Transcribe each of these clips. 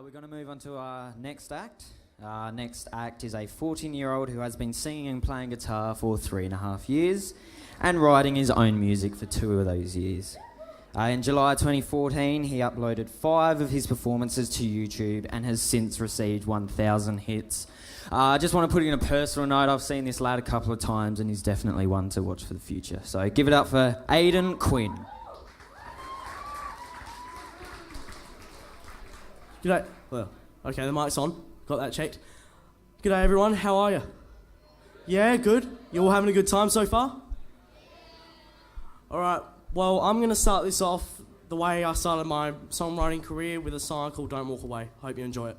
We're going to move on to our next act. Our next act is a 14-year-old who has been singing and playing guitar for 3.5 years and writing his own music for 2 of those years. In July 2014, he uploaded 5 of his performances to YouTube and has since received 1,000 hits. I just want to put it in a personal note. I've seen this lad a couple of times and he's definitely one to watch for the future. So give it up for Aden Quinn. G'day. Well, okay, the mic's on. Got that checked. G'day everyone, how are you? Yeah, good. You all having a good time so far? Alright, well, I'm going to start this off the way I started my songwriting career with a song called Don't Walk Away. Hope you enjoy it.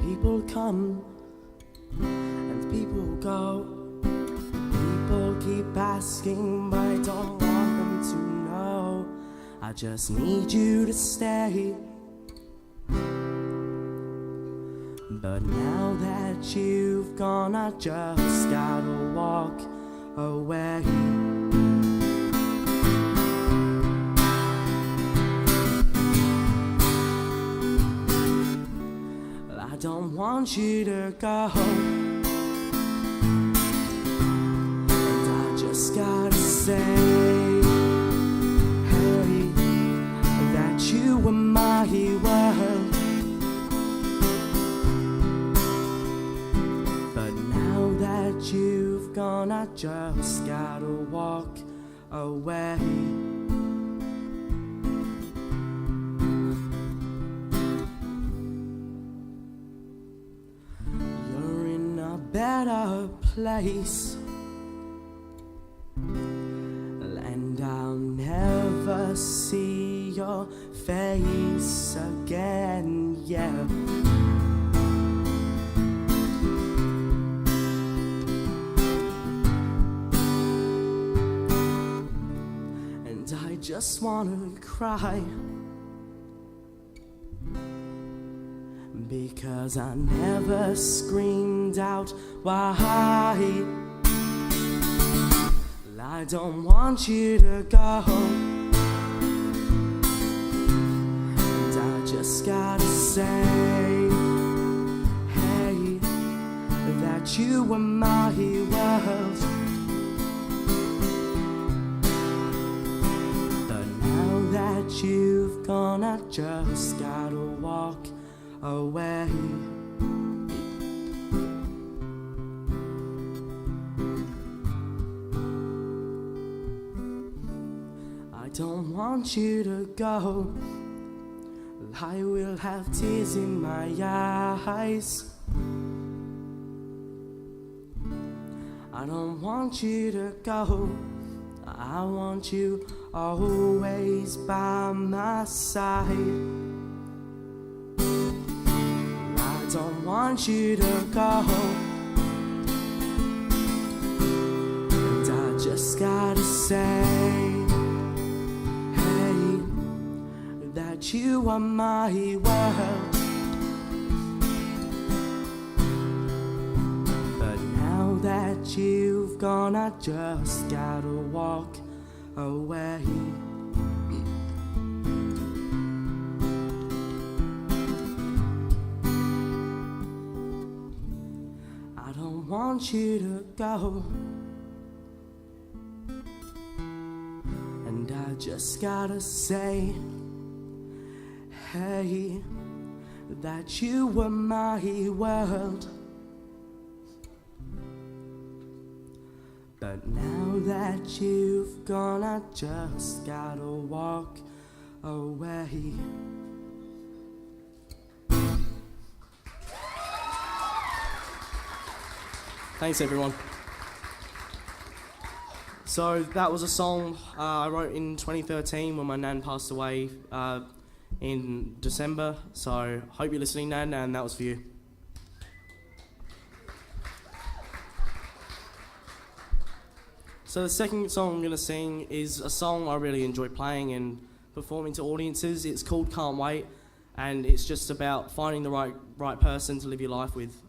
People come and people go. People keep asking, but I don't want them to know. I just need you to stay. But now that you've gone, I just gotta walk away. I don't want you to go, and I just gotta say, hey, that you were my world. But now that you've gone, I just gotta walk away. Better place, and I'll never see your face again, yeah. And I just wanna cry, because I never screamed out why. I don't want you to go, and I just gotta say, hey, that you were my world. But now that you've gone, I just gotta walk away. I don't want you to go. I will have tears in my eyes. I don't want you to go. I want you always by my side. I don't want you to go, and I just gotta say, hey, that you are my world. But now that you've gone, I just gotta walk away. I don't want you to go, and I just gotta say, hey, that you were my world. But now that you've gone, I just gotta walk away. Thanks everyone. So that was a song I wrote in 2013 when my nan passed away in December. So hope you're listening, Nan, and that was for you. So the second song I'm going to sing is a song I really enjoy playing and performing to audiences. It's called Can't Wait, and it's just about finding the right person to live your life with.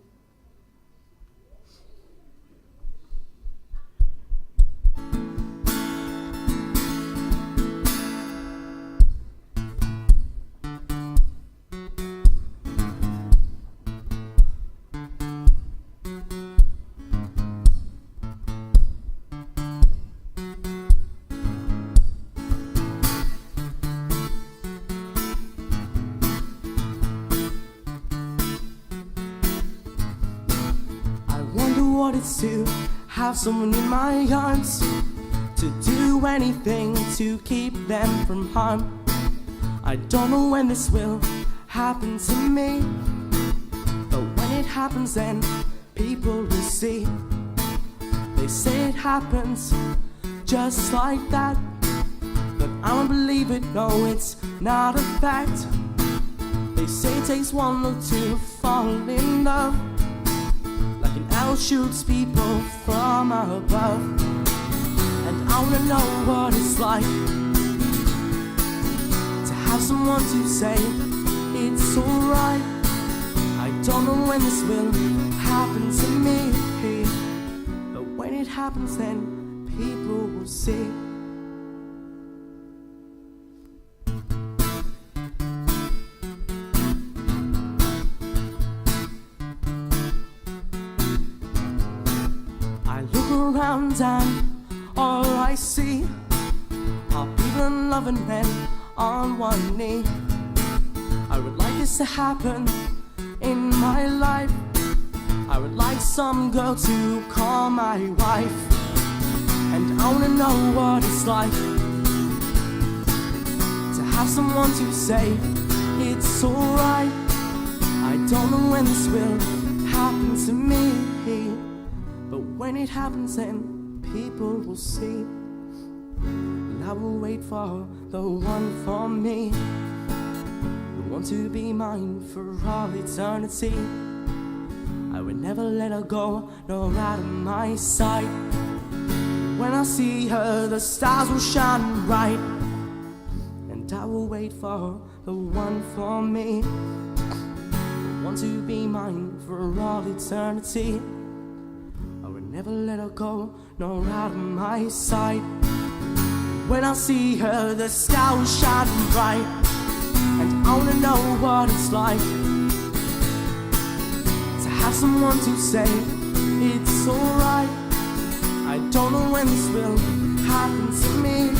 What it's to have someone in my arms, to do anything to keep them from harm. I don't know when this will happen to me, but when it happens then people will see. They say it happens just like that, but I don't believe it, no, it's not a fact. They say it takes one look to fall in love, arrow shoots people from above. And I wanna know what it's like to have someone to say it's alright. I don't know when this will happen to me, but when it happens then people will see. Around and all I see are people and loving men on one knee. I would like this to happen in my life. I would like some girl to call my wife, and I wanna know what it's like to have someone to say it's alright. I don't know when this will happen to me, but when it happens then people will see. And I will wait for the one for me, the one to be mine for all eternity. I would never let her go, no, out of my sight. When I see her the stars will shine bright, and I will wait for the one for me, the one to be mine for all eternity. Never let her go, no, out of my sight. When I see her, the sky will shine bright, and I wanna know what it's like to have someone to say it's alright. I don't know when this will happen to me,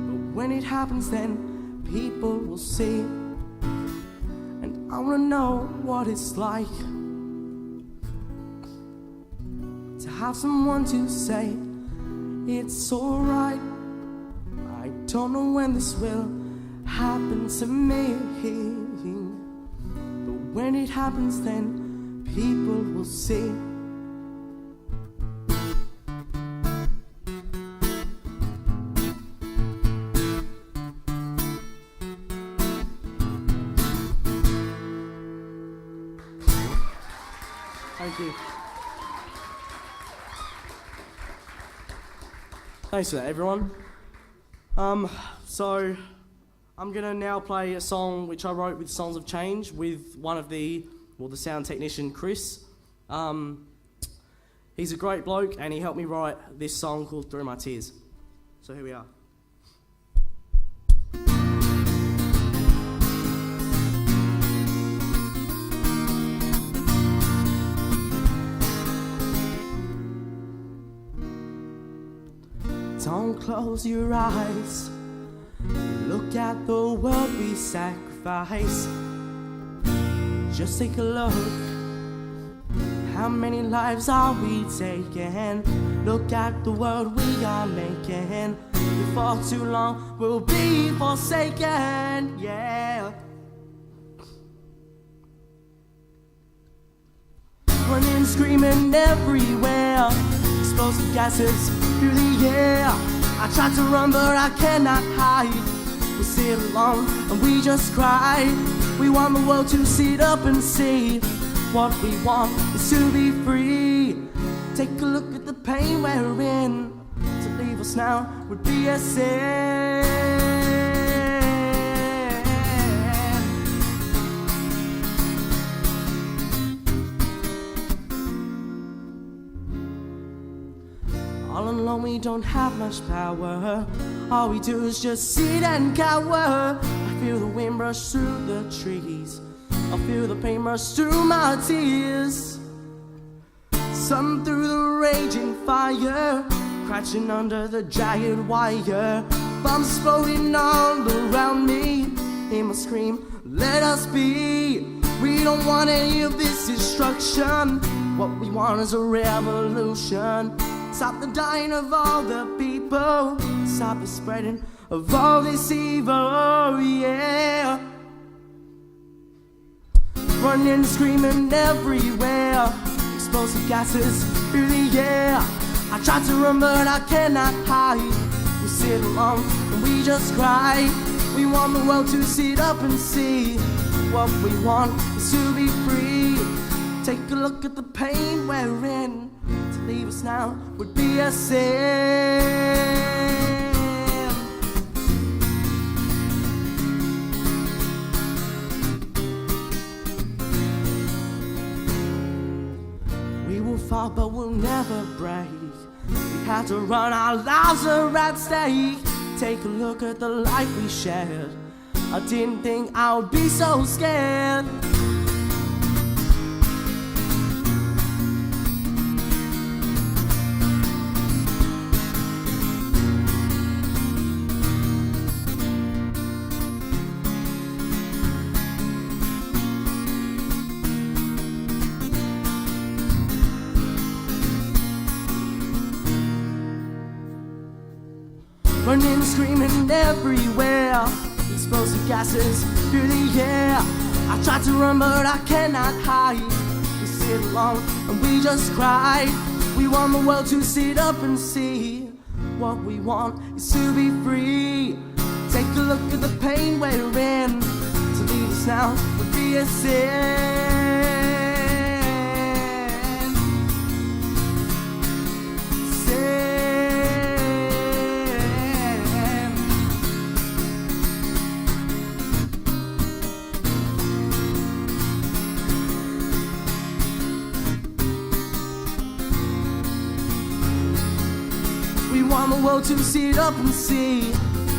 but when it happens then people will see. And I wanna know what it's like to have someone to say it's alright. I don't know when this will happen to me, but when it happens then people will see. Thank you. Thanks for that, everyone. So I'm gonna now play a song which I wrote with Songs of Change with one of the sound technician, Chris. He's a great bloke and he helped me write this song called Through My Tears. So here we are. Don't close your eyes, look at the world we sacrifice. Just take a look, how many lives are we taking? Look at the world we are making. Before too long we'll be forsaken, yeah. Running, screaming everywhere, explosive gases through the air. I tried to run but I cannot hide. We sit alone and we just cry. We want the world to sit up and see. What we want is to be free. Take a look at the pain we're in. To leave us now would be a sin. All alone we don't have much power. All we do is just sit and cower. I feel the wind brush through the trees. I feel the pain rush through my tears. Sun through the raging fire, crouching under the jagged wire. Bombs exploding all around me. They must scream, let us be. We don't want any of this destruction. What we want is a revolution. Stop the dying of all the people. Stop the spreading of all this evil, yeah. Running, screaming everywhere. Explosive gases through the air. I try to run but I cannot hide. We sit alone and we just cry. We want the world to sit up and see. What we want is to be free. Take a look at the pain we're in. To leave us now would be a sin. We will fall but we'll never break. We have to run, our lives are at stake. Take a look at the life we shared. I didn't think I would be so scared. Running, screaming everywhere. Explosive gases through the air. I try to run but I cannot hide. We sit alone and we just cry. We want the world to sit up and see. What we want is to be free. Take a look at the pain we're in. To leave us now would be a sin. We want the world to sit up and see.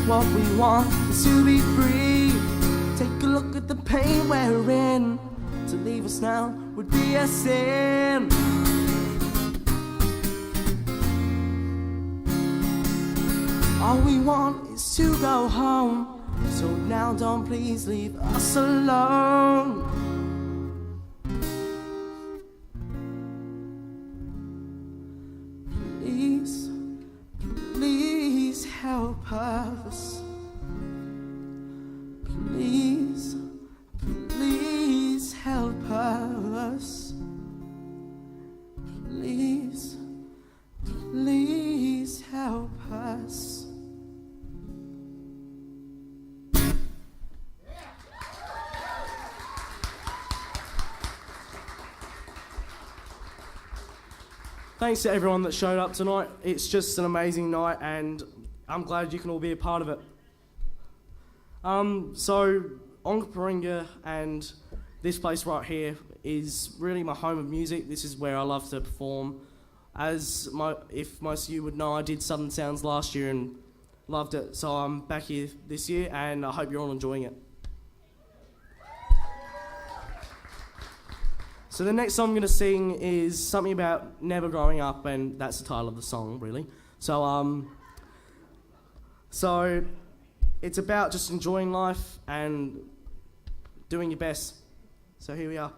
What we want is to be free. Take a look at the pain we're in. To leave us now would be a sin. All we want is to go home. So now don't please leave us alone. Please, please help us. Please, please help us. Please, please help us. Thanks to everyone that showed up tonight. It's just an amazing night and I'm glad you can all be a part of it. So Onkaparinga and this place right here is really my home of music. This is where I love to perform. If most of you would know, I did Southern Sounds last year and loved it. So I'm back here this year and I hope you're all enjoying it. So the next song I'm going to sing is something about never growing up, and that's the title of the song, really. So it's about just enjoying life and doing your best. So here we are.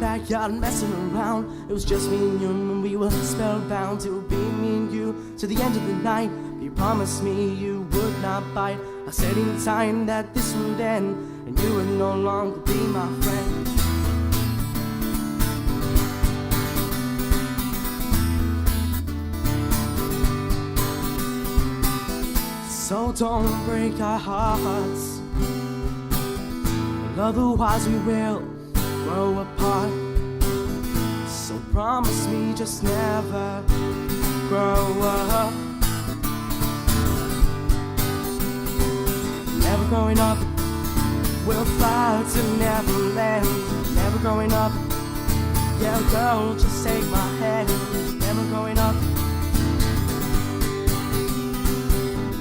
Backyard messing around. It was just me and you, and we were spellbound. It would be me and you to the end of the night. You promised me you would not bite. I said in time that this would end, and you would no longer be my friend. So don't break our hearts, otherwise we will grow apart. So promise me just never grow up. Never growing up, we'll fly to Neverland. Never growing up, yeah girl, just take my hand. Never growing up,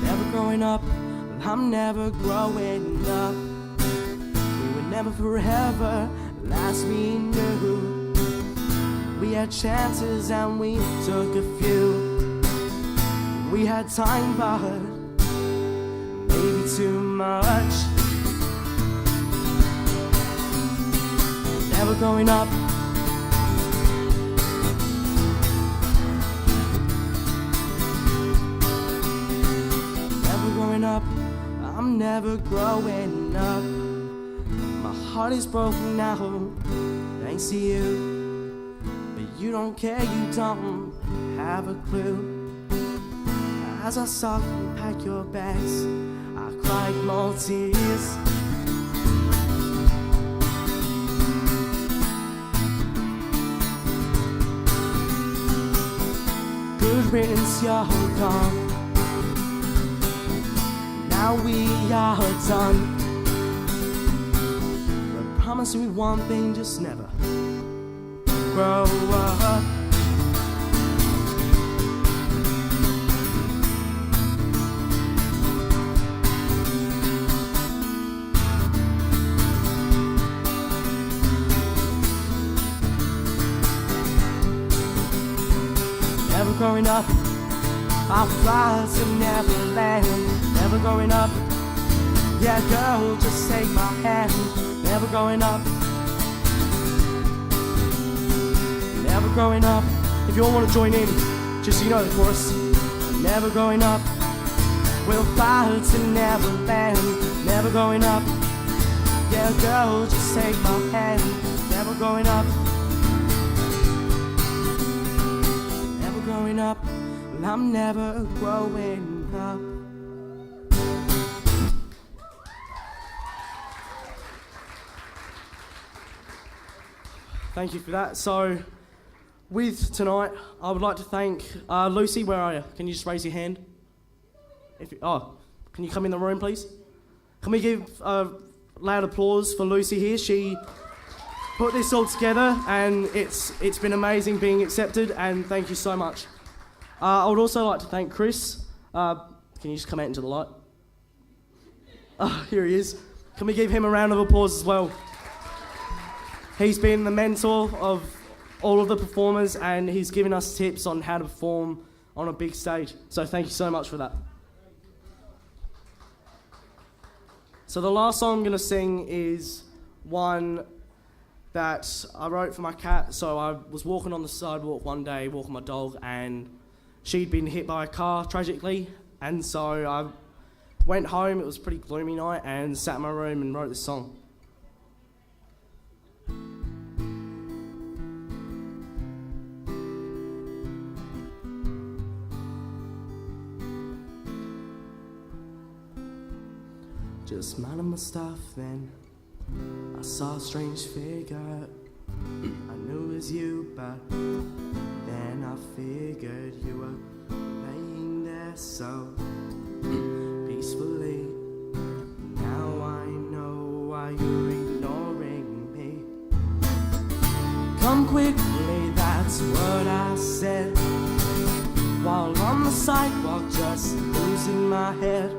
never growing up, I'm never growing up. We were never forever, last we knew. We had chances and we took a few. We had time but maybe too much. Never growing up, never growing up, I'm never growing up. My heart is broken now, thanks to you. But you don't care, you don't have a clue. As I saw you pack your bags, I cried more tears. Good riddance, you're gone. Now we are done. But promise me one thing, just never grow up. Never growing up, I'll fly to Neverland. Never growing up, yeah girl, just take my hand. Never growing up, never growing up. If you all want to join in, just so you know the chorus. Never growing up, we'll fly to Neverland. Never growing up, yeah girl, just take my hand. Never growing up, growing up, well, I'm never growing up. Thank you for that. So, with tonight, I would like to thank Lucy. Where are you? Can you just raise your hand? Can you come in the room, please? Can we give a loud applause for Lucy here? She put this all together and it's been amazing being accepted, and thank you so much. I would also like to thank Chris. Can you just come out into the light? Here he is. Can we give him a round of applause as well? He's been the mentor of all of the performers and he's given us tips on how to perform on a big stage. So thank you so much for that. So the last song I'm going to sing is one that I wrote for my cat. So I was walking on the sidewalk one day, walking my dog, and she'd been hit by a car, tragically. And so I went home, it was a pretty gloomy night, and sat in my room and wrote this song. Just minding my stuff then, I saw a strange figure. I knew it was you, but then I figured you were laying there so peacefully. Now I know why you're ignoring me. Come quickly, that's what I said, while on the sidewalk just losing my head.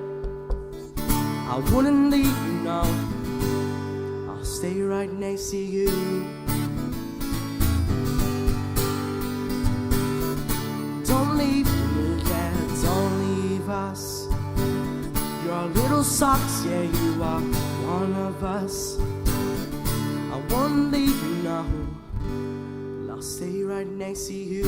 I wouldn't leave you, no, I'll stay right next to you. Don't leave me, yeah, don't leave us. You're our little socks, yeah, you are one of us. I won't leave you, no, I'll stay right next to you.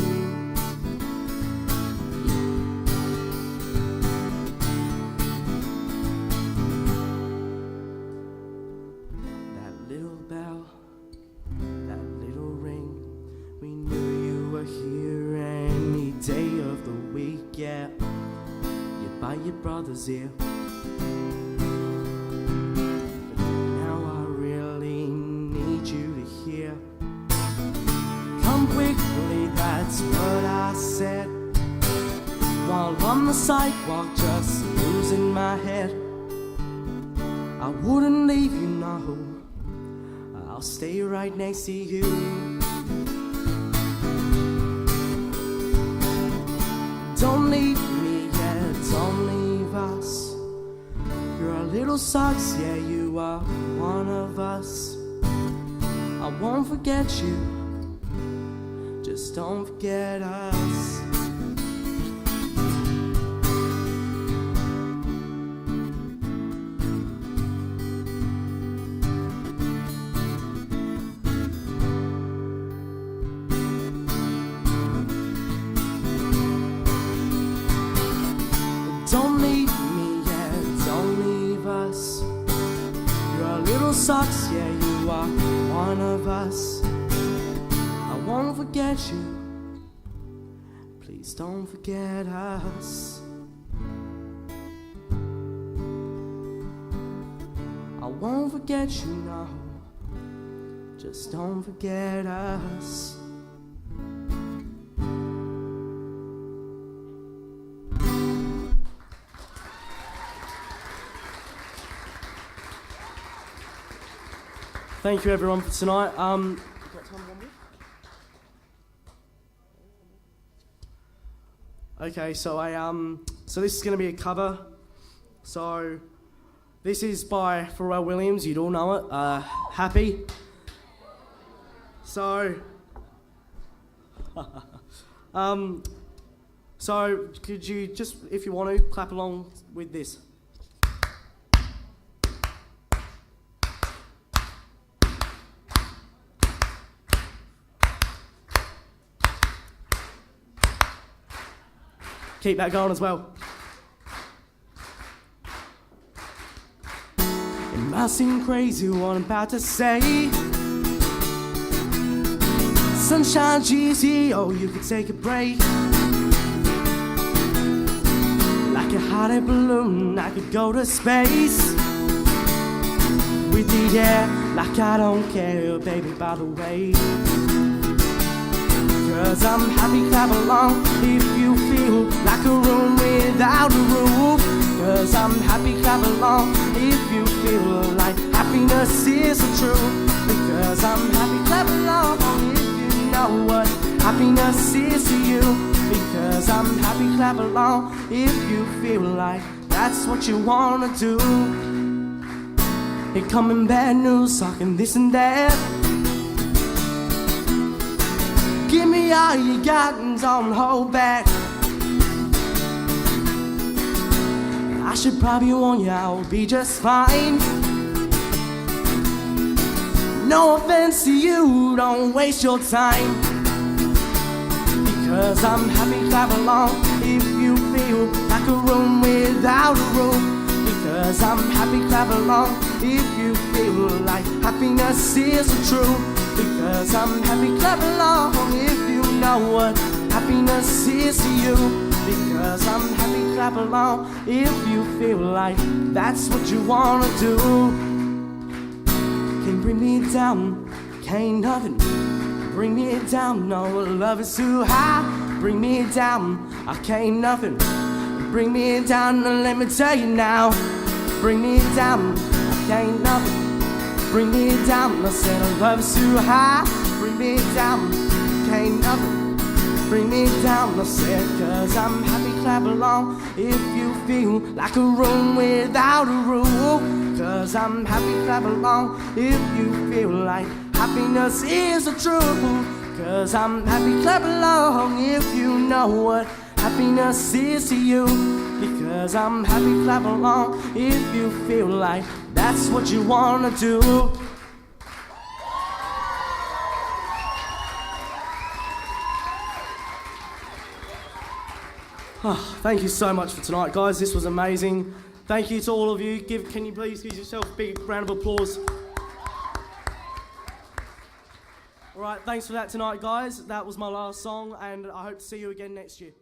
by your brother's ear. Now I really need you to hear. Come quickly, that's what I said, while on the sidewalk just losing my head. I wouldn't leave you, no, I'll stay right next to you. Don't leave me yet, don't leave us. You're our little socks, yeah, you are one of us. I won't forget you, just don't forget us. Don't leave me yet, don't leave us. You're our little socks, yeah, you are one of us. I won't forget you, please don't forget us. I won't forget you, no, just don't forget us. Thank you everyone for tonight. Got time for one more? Okay, so so this is going to be a cover. So this is by Pharrell Williams. You'd all know it. Happy. So, so could you just, if you want to, clap along with this? Keep that going as well. It might seem crazy what I'm about to say. Sunshine's easy, oh, you could take a break. Like a hot air balloon, I could go to space. With the air, like I don't care, baby, by the way. Cause I'm happy, clap along if you feel like a room without a roof. Cause I'm happy, clap along if you feel like happiness is the truth. Because I'm happy, clap along if you know what happiness is to you. Because I'm happy, clap along if you feel like that's what you wanna do. Here coming bad news, talking this and that. Give me all you got and don't hold back. I should probably warn you, I'll be just fine. No offense to you, don't waste your time. Because I'm happy, clap along if you feel like a room without a roof. Because I'm happy, clap along if you feel like happiness is the truth. Because I'm happy, clap along if you know what happiness is to you. Because I'm happy, clap along if you feel like that's what you wanna do. Can't bring me down, can't nothing bring me down. No, love is too high, bring me down. I can't nothing bring me down. Let me tell you now, bring me down. I can't nothing bring me down. I said love is too high, bring me down. Can't nothing bring me down. I said cause I'm happy, clap along if you feel like a room without a roof. Cause I'm happy, clap along if you feel like happiness is the truth. Cause I'm happy, clap along if you know what happiness is to you. Because I'm happy, clap along if you feel like that's what you wanna do. Oh, thank you so much for tonight, guys. This was amazing. Thank you to all of you. Can you please give yourself a big round of applause? All right, thanks for that tonight, guys. That was my last song, and I hope to see you again next year.